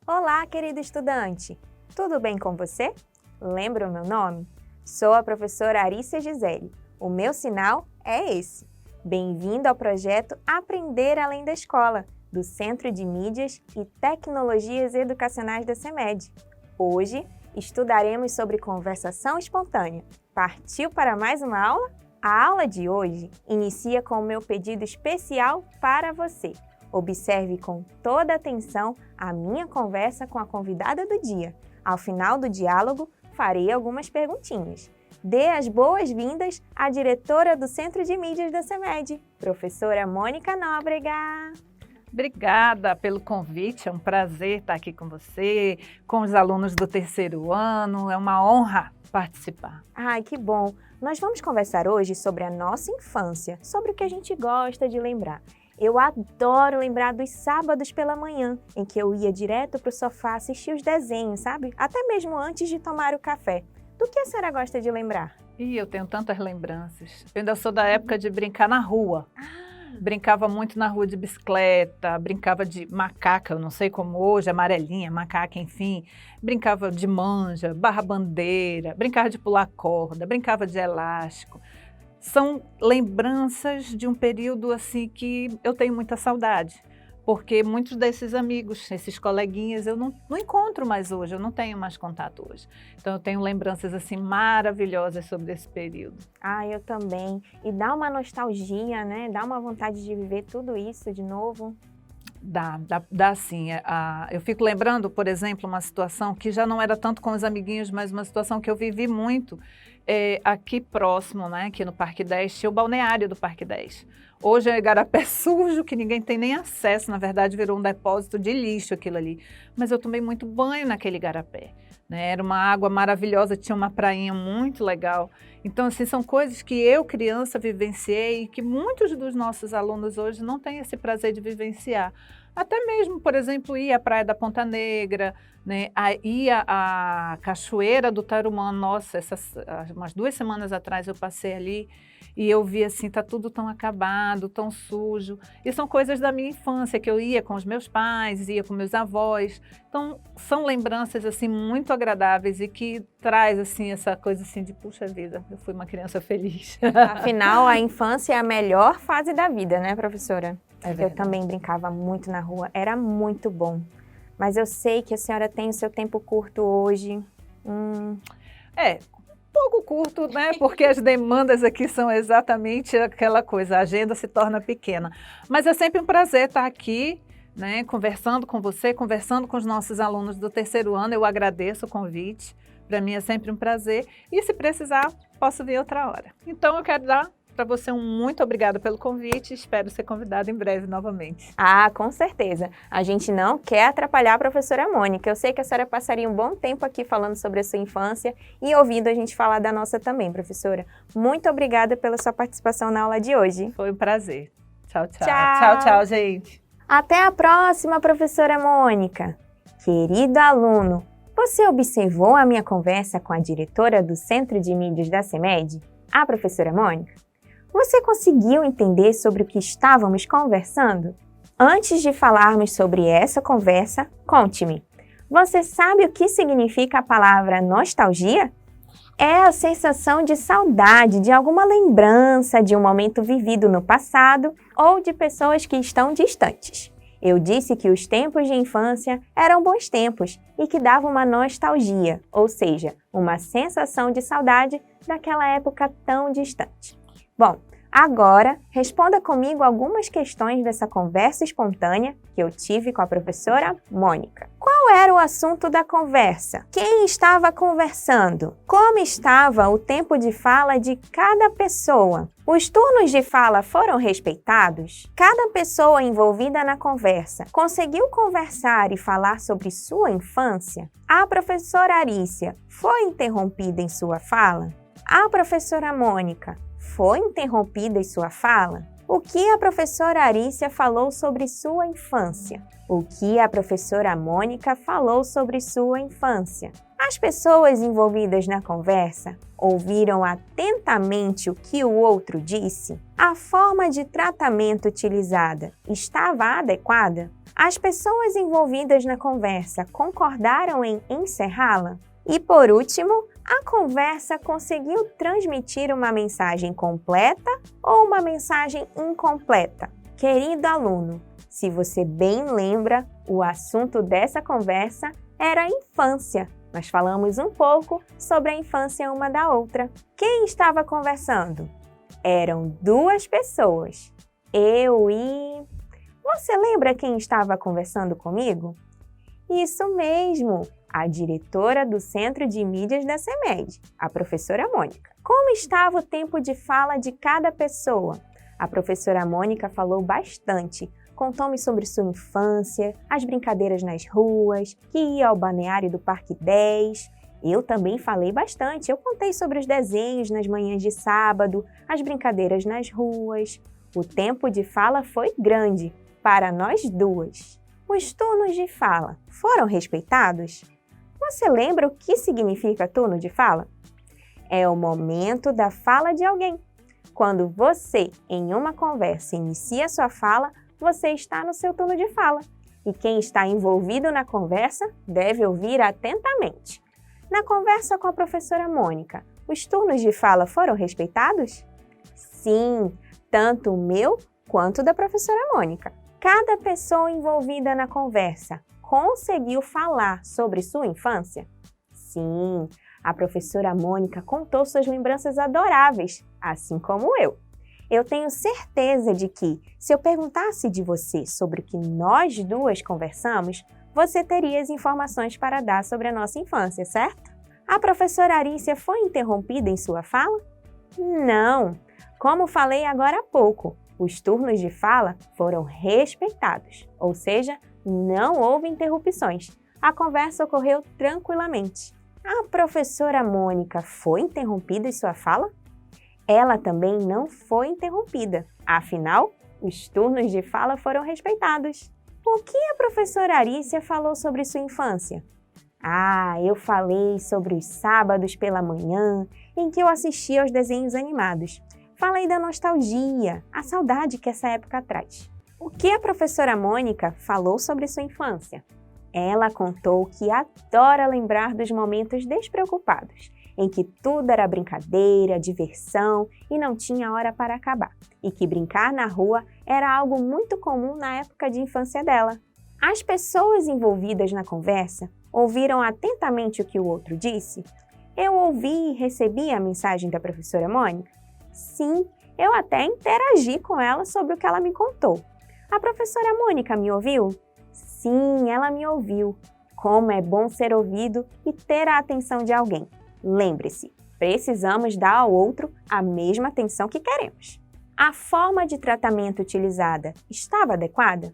Olá, querido estudante! Tudo bem com você? Lembra o meu nome? Sou a professora Arícia Gisele. O meu sinal é esse. Bem-vindo ao projeto Aprender Além da Escola, do Centro de Mídias e Tecnologias Educacionais da CEMED. Hoje, estudaremos sobre conversação espontânea. Partiu para mais uma aula? A aula de hoje inicia com o meu pedido especial para você. Observe com toda atenção a minha conversa com a convidada do dia. Ao final do diálogo, farei algumas perguntinhas. Dê as boas-vindas à diretora do Centro de Mídias da CEMED, professora Mônica Nóbrega. Obrigada pelo convite, é um prazer estar aqui com você, com os alunos do terceiro ano, é uma honra participar. Ai, que bom! Nós vamos conversar hoje sobre a nossa infância, sobre o que a gente gosta de lembrar. Eu adoro lembrar dos sábados pela manhã, em que eu ia direto para o sofá assistir os desenhos, sabe? Até mesmo antes de tomar o café. Do que a senhora gosta de lembrar? Eu tenho tantas lembranças. Eu ainda sou da época de brincar na rua. Brincava muito na rua de bicicleta, brincava de macaca, eu não sei como hoje, amarelinha, macaca, enfim. Brincava de manja, barra-bandeira, brincava de pular corda, brincava de elástico. São lembranças de um período assim que eu tenho muita saudade, porque muitos desses amigos, esses coleguinhas, eu não encontro mais hoje, eu não tenho mais contato hoje. Então eu tenho lembranças assim maravilhosas sobre esse período. Ah, eu também. E dá uma nostalgia, né? Dá uma vontade de viver tudo isso de novo. Dá sim. Eu fico lembrando, por exemplo, uma situação que já não era tanto com os amiguinhos, mas uma situação que eu vivi muito aqui próximo, né? Aqui no Parque 10, tinha o balneário do Parque 10. Hoje é igarapé sujo, que ninguém tem nem acesso, na verdade virou um depósito de lixo aquilo ali. Mas eu tomei muito banho naquele igarapé, né? Era uma água maravilhosa, tinha uma prainha muito legal. Então, assim, são coisas que eu, criança, vivenciei e que muitos dos nossos alunos hoje não têm esse prazer de vivenciar. Até mesmo, por exemplo, ir à Praia da Ponta Negra, né? Ir à Cachoeira do Tarumã. Nossa, umas 2 semanas atrás eu passei ali e eu vi assim, tá tudo tão acabado, tão sujo. E são coisas da minha infância, que eu ia com os meus pais, ia com meus avós. Então, são lembranças assim muito agradáveis e que traz assim essa coisa assim de puxa vida, eu fui uma criança feliz. Afinal, a infância é a melhor fase da vida, né, professora? Eu também brincava muito na rua, era muito bom. Mas eu sei que a senhora tem o seu tempo curto hoje. Pouco curto, né? Porque as demandas aqui são exatamente aquela coisa, a agenda se torna pequena. Mas é sempre um prazer estar aqui, né? Conversando com você, conversando com os nossos alunos do terceiro ano. Eu agradeço o convite, para mim é sempre um prazer. E se precisar, posso vir outra hora. Então eu quero dar para você um muito obrigada pelo convite, espero ser convidada em breve novamente. Ah, com certeza. A gente não quer atrapalhar a professora Mônica. Eu sei que a senhora passaria um bom tempo aqui falando sobre a sua infância e ouvindo a gente falar da nossa também, professora. Muito obrigada pela sua participação na aula de hoje. Foi um prazer. Tchau, tchau. Tchau. Tchau, tchau, gente. Até a próxima, professora Mônica. Querido aluno, você observou a minha conversa com a diretora do Centro de Mídias da CEMED, a professora Mônica? Você conseguiu entender sobre o que estávamos conversando? Antes de falarmos sobre essa conversa, conte-me, você sabe o que significa a palavra nostalgia? É a sensação de saudade de alguma lembrança de um momento vivido no passado ou de pessoas que estão distantes. Eu disse que os tempos de infância eram bons tempos e que davam uma nostalgia, ou seja, uma sensação de saudade daquela época tão distante. Bom, agora responda comigo algumas questões dessa conversa espontânea que eu tive com a professora Mônica. Qual era o assunto da conversa? Quem estava conversando? Como estava o tempo de fala de cada pessoa? Os turnos de fala foram respeitados? Cada pessoa envolvida na conversa conseguiu conversar e falar sobre sua infância? A professora Arícia foi interrompida em sua fala? A professora Mônica foi interrompida em sua fala? O que a professora Arícia falou sobre sua infância? O que a professora Mônica falou sobre sua infância? As pessoas envolvidas na conversa ouviram atentamente o que o outro disse? A forma de tratamento utilizada estava adequada? As pessoas envolvidas na conversa concordaram em encerrá-la? E por último, a conversa conseguiu transmitir uma mensagem completa ou uma mensagem incompleta? Querido aluno, se você bem lembra, o assunto dessa conversa era a infância. Nós falamos um pouco sobre a infância uma da outra. Quem estava conversando? Eram duas pessoas. Eu e... Você lembra quem estava conversando comigo? Isso mesmo! A diretora do Centro de Mídias da CEMED, a professora Mônica. Como estava o tempo de fala de cada pessoa? A professora Mônica falou bastante. Contou-me sobre sua infância, as brincadeiras nas ruas, que ia ao balneário do Parque 10. Eu também falei bastante. Eu contei sobre os desenhos nas manhãs de sábado, as brincadeiras nas ruas. O tempo de fala foi grande para nós duas. Os turnos de fala foram respeitados? Você lembra o que significa turno de fala? É o momento da fala de alguém. Quando você, em uma conversa, inicia sua fala, você está no seu turno de fala. E quem está envolvido na conversa deve ouvir atentamente. Na conversa com a professora Mônica, os turnos de fala foram respeitados? Sim, tanto o meu quanto o da professora Mônica. Cada pessoa envolvida na conversa conseguiu falar sobre sua infância? Sim, a professora Mônica contou suas lembranças adoráveis, assim como eu. Eu tenho certeza de que, se eu perguntasse de você sobre o que nós duas conversamos, você teria as informações para dar sobre a nossa infância, certo? A professora Arícia foi interrompida em sua fala? Não! Como falei agora há pouco, os turnos de fala foram respeitados, ou seja, não houve interrupções. A conversa ocorreu tranquilamente. A professora Mônica foi interrompida em sua fala? Ela também não foi interrompida. Afinal, os turnos de fala foram respeitados. O que a professora Arícia falou sobre sua infância? Eu falei sobre os sábados pela manhã, em que eu assistia aos desenhos animados. Falei da nostalgia, a saudade que essa época traz. O que a professora Mônica falou sobre sua infância? Ela contou que adora lembrar dos momentos despreocupados, em que tudo era brincadeira, diversão e não tinha hora para acabar, e que brincar na rua era algo muito comum na época de infância dela. As pessoas envolvidas na conversa ouviram atentamente o que o outro disse? Eu ouvi e recebi a mensagem da professora Mônica? Sim, eu até interagi com ela sobre o que ela me contou. A professora Mônica me ouviu? Sim, ela me ouviu. Como é bom ser ouvido e ter a atenção de alguém. Lembre-se, precisamos dar ao outro a mesma atenção que queremos. A forma de tratamento utilizada estava adequada?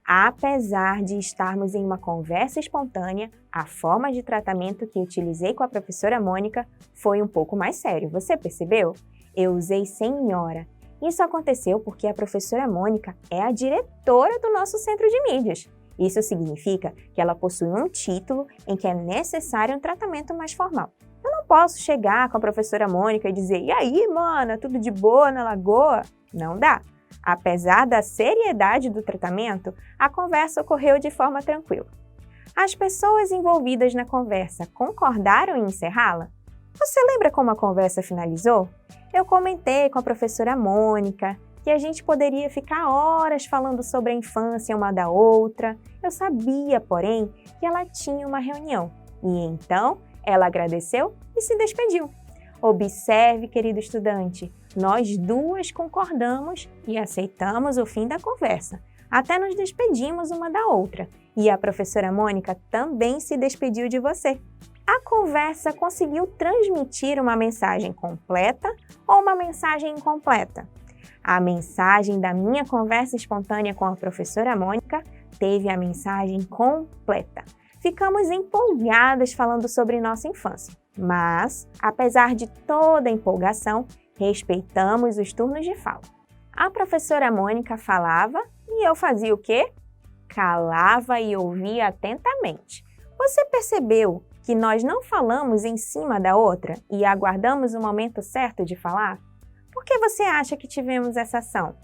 Apesar de estarmos em uma conversa espontânea, a forma de tratamento que utilizei com a professora Mônica foi um pouco mais sério. Você percebeu? Eu usei senhora. Isso aconteceu porque a professora Mônica é a diretora do nosso centro de mídias. Isso significa que ela possui um título em que é necessário um tratamento mais formal. Eu não posso chegar com a professora Mônica e dizer: "E aí, mana, tudo de boa na lagoa?" Não dá. Apesar da seriedade do tratamento, a conversa ocorreu de forma tranquila. As pessoas envolvidas na conversa concordaram em encerrá-la? Você lembra como a conversa finalizou? Eu comentei com a professora Mônica que a gente poderia ficar horas falando sobre a infância uma da outra. Eu sabia, porém, que ela tinha uma reunião. E então, ela agradeceu e se despediu. Observe, querido estudante, nós duas concordamos e aceitamos o fim da conversa. Até nos despedimos uma da outra. E a professora Mônica também se despediu de você. A conversa conseguiu transmitir uma mensagem completa ou uma mensagem incompleta? A mensagem da minha conversa espontânea com a professora Mônica teve a mensagem completa. Ficamos empolgadas falando sobre nossa infância, mas, apesar de toda a empolgação, respeitamos os turnos de fala. A professora Mônica falava e eu fazia o quê? Calava e ouvia atentamente. Você percebeu que nós não falamos em cima da outra e aguardamos o momento certo de falar? Por que você acha que tivemos essa ação?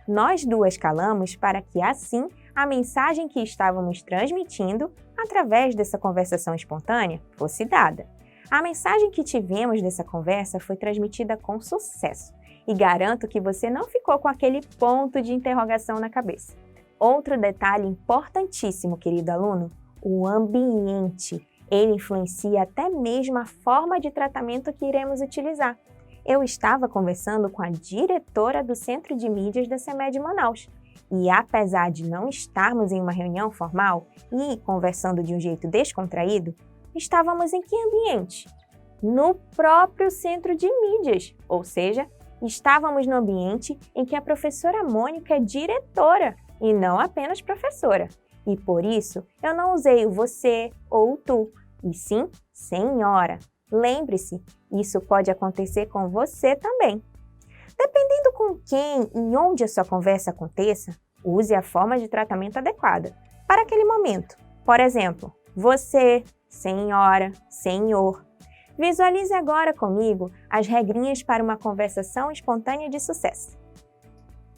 Nós duas calamos para que, assim, a mensagem que estávamos transmitindo, através dessa conversação espontânea, fosse dada. A mensagem que tivemos dessa conversa foi transmitida com sucesso e garanto que você não ficou com aquele ponto de interrogação na cabeça. Outro detalhe importantíssimo, querido aluno, o ambiente. Ele influencia até mesmo a forma de tratamento que iremos utilizar. Eu estava conversando com a diretora do Centro de Mídias da CEMED Manaus e, apesar de não estarmos em uma reunião formal e conversando de um jeito descontraído, estávamos em que ambiente? No próprio Centro de Mídias, ou seja, estávamos no ambiente em que a professora Mônica é diretora e não apenas professora. E por isso, eu não usei o você ou o tu, e sim senhora. Lembre-se, isso pode acontecer com você também. Dependendo com quem e onde a sua conversa aconteça, use a forma de tratamento adequada para aquele momento. Por exemplo, você, senhora, senhor. Visualize agora comigo as regrinhas para uma conversação espontânea de sucesso.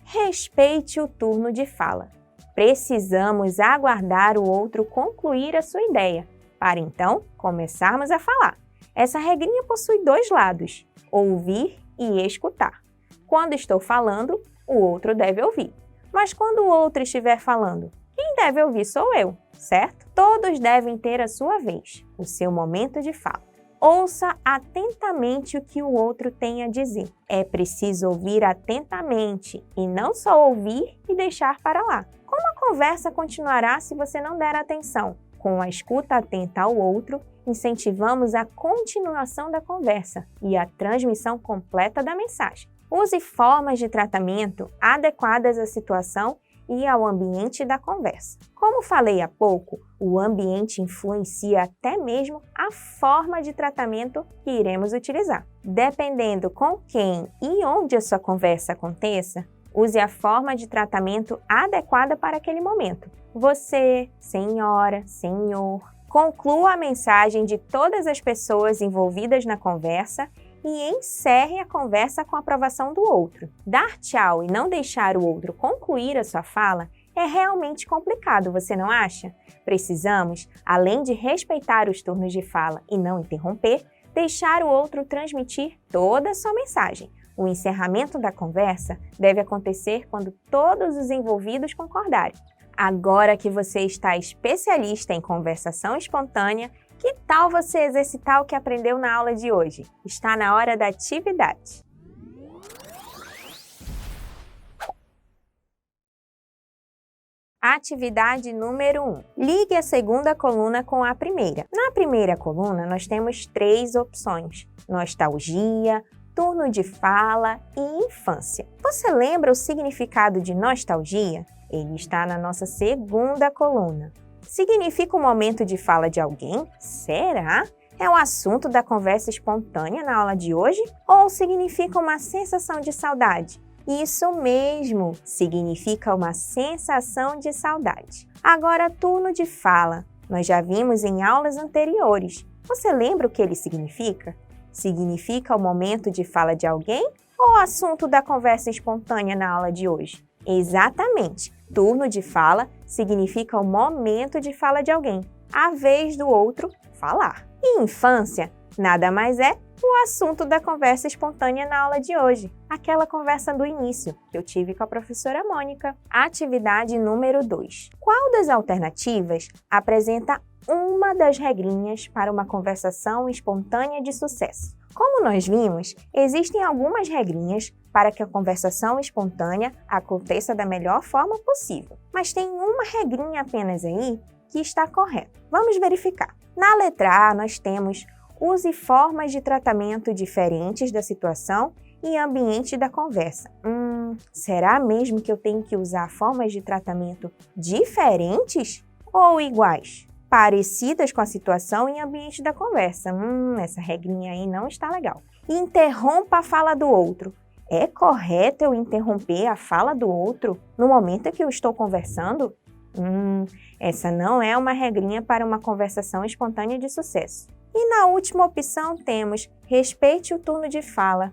Respeite o turno de fala. Precisamos aguardar o outro concluir a sua ideia, para então começarmos a falar. Essa regrinha possui dois lados, ouvir e escutar. Quando estou falando, o outro deve ouvir. Mas quando o outro estiver falando, quem deve ouvir sou eu, certo? Todos devem ter a sua vez, o seu momento de fala. Ouça atentamente o que o outro tem a dizer. É preciso ouvir atentamente e não só ouvir e deixar para lá. Como a conversa continuará se você não der atenção? Com a escuta atenta ao outro, incentivamos a continuação da conversa e a transmissão completa da mensagem. Use formas de tratamento adequadas à situação e ao ambiente da conversa. Como falei há pouco, o ambiente influencia até mesmo a forma de tratamento que iremos utilizar. Dependendo com quem e onde a sua conversa aconteça, use a forma de tratamento adequada para aquele momento. Você, senhora, senhor. Conclua a mensagem de todas as pessoas envolvidas na conversa e encerre a conversa com a aprovação do outro. Dar tchau e não deixar o outro concluir a sua fala é realmente complicado, você não acha? Precisamos, além de respeitar os turnos de fala e não interromper, deixar o outro transmitir toda a sua mensagem. O encerramento da conversa deve acontecer quando todos os envolvidos concordarem. Agora que você está especialista em conversação espontânea, que tal você exercitar o que aprendeu na aula de hoje? Está na hora da atividade. Atividade número 1. Ligue a segunda coluna com a primeira. Na primeira coluna, nós temos 3 opções: nostalgia, turno de fala e infância. Você lembra o significado de nostalgia? Ele está na nossa segunda coluna. Significa o momento de fala de alguém? Será? É o assunto da conversa espontânea na aula de hoje? Ou significa uma sensação de saudade? Isso mesmo, significa uma sensação de saudade. Agora, turno de fala. Nós já vimos em aulas anteriores. Você lembra o que ele significa? Significa o momento de fala de alguém ou o assunto da conversa espontânea na aula de hoje? Exatamente. Turno de fala significa o momento de fala de alguém, a vez do outro falar. E infância nada mais é o assunto da conversa espontânea na aula de hoje, aquela conversa do início que eu tive com a professora Mônica. Atividade número 2. Qual das alternativas apresenta uma das regrinhas para uma conversação espontânea de sucesso? Como nós vimos, existem algumas regrinhas para que a conversação espontânea aconteça da melhor forma possível. Mas tem uma regrinha apenas aí que está correta. Vamos verificar. Na letra A, nós temos: use formas de tratamento diferentes da situação e ambiente da conversa. Será mesmo que eu tenho que usar formas de tratamento diferentes ou iguais? Parecidas com a situação e ambiente da conversa. Essa regrinha aí não está legal. Interrompa a fala do outro. É correto eu interromper a fala do outro no momento em que eu estou conversando? Essa não é uma regrinha para uma conversação espontânea de sucesso. E na última opção temos respeite o turno de fala.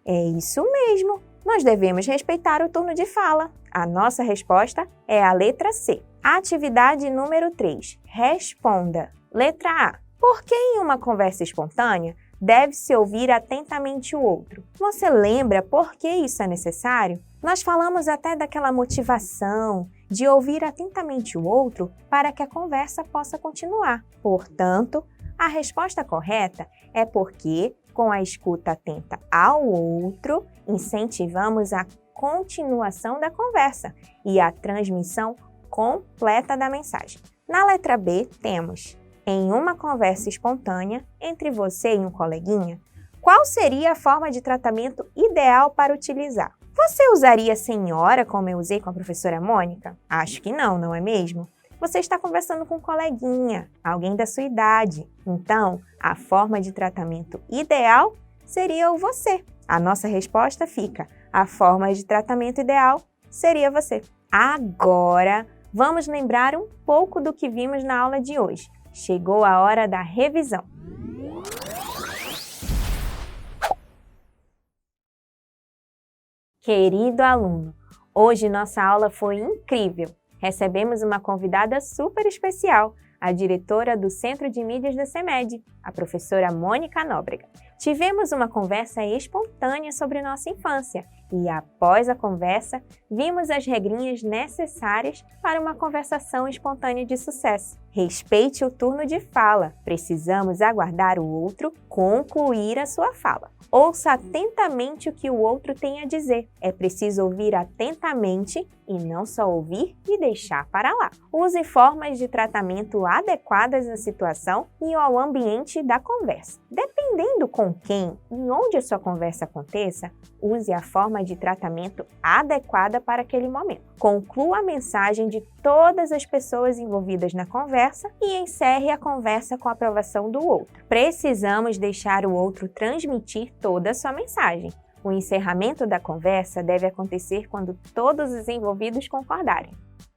É isso mesmo, nós devemos respeitar o turno de fala. A nossa resposta é a letra C. Atividade número 3. Responda. Letra A. Por que em uma conversa espontânea deve-se ouvir atentamente o outro? Você lembra por que isso é necessário? Nós falamos até daquela motivação de ouvir atentamente o outro para que a conversa possa continuar. Portanto, a resposta correta é porque, com a escuta atenta ao outro, incentivamos a continuação da conversa e a transmissão completa da mensagem. Na letra B, temos: em uma conversa espontânea entre você e um coleguinha, qual seria a forma de tratamento ideal para utilizar? Você usaria senhora, como eu usei com a professora Mônica? Acho que não, não é mesmo? Você está conversando com um coleguinha, alguém da sua idade. Então, a forma de tratamento ideal seria o você. A nossa resposta fica: a forma de tratamento ideal seria você. Agora, vamos lembrar um pouco do que vimos na aula de hoje. Chegou a hora da revisão. Querido aluno, hoje nossa aula foi incrível. Recebemos uma convidada super especial, a diretora do Centro de Mídias da CEMED, a professora Mônica Nóbrega. Tivemos uma conversa espontânea sobre nossa infância e, após a conversa, vimos as regrinhas necessárias para uma conversação espontânea de sucesso. Respeite o turno de fala. Precisamos aguardar o outro concluir a sua fala. Ouça atentamente o que o outro tem a dizer. É preciso ouvir atentamente e não só ouvir e deixar para lá. Use formas de tratamento adequadas à situação e ao ambiente da conversa. Dependendo com quem e onde a sua conversa aconteça, use a forma de tratamento adequada para aquele momento. Conclua a mensagem de todas as pessoas envolvidas na conversa e encerre a conversa com a aprovação do outro. Precisamos deixar o outro transmitir toda a sua mensagem. O encerramento da conversa deve acontecer quando todos os envolvidos concordarem.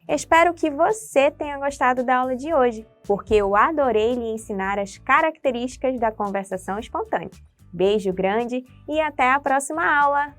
Espero que você tenha gostado da aula de hoje, porque eu adorei lhe ensinar as características da conversação espontânea. Beijo grande e até a próxima aula!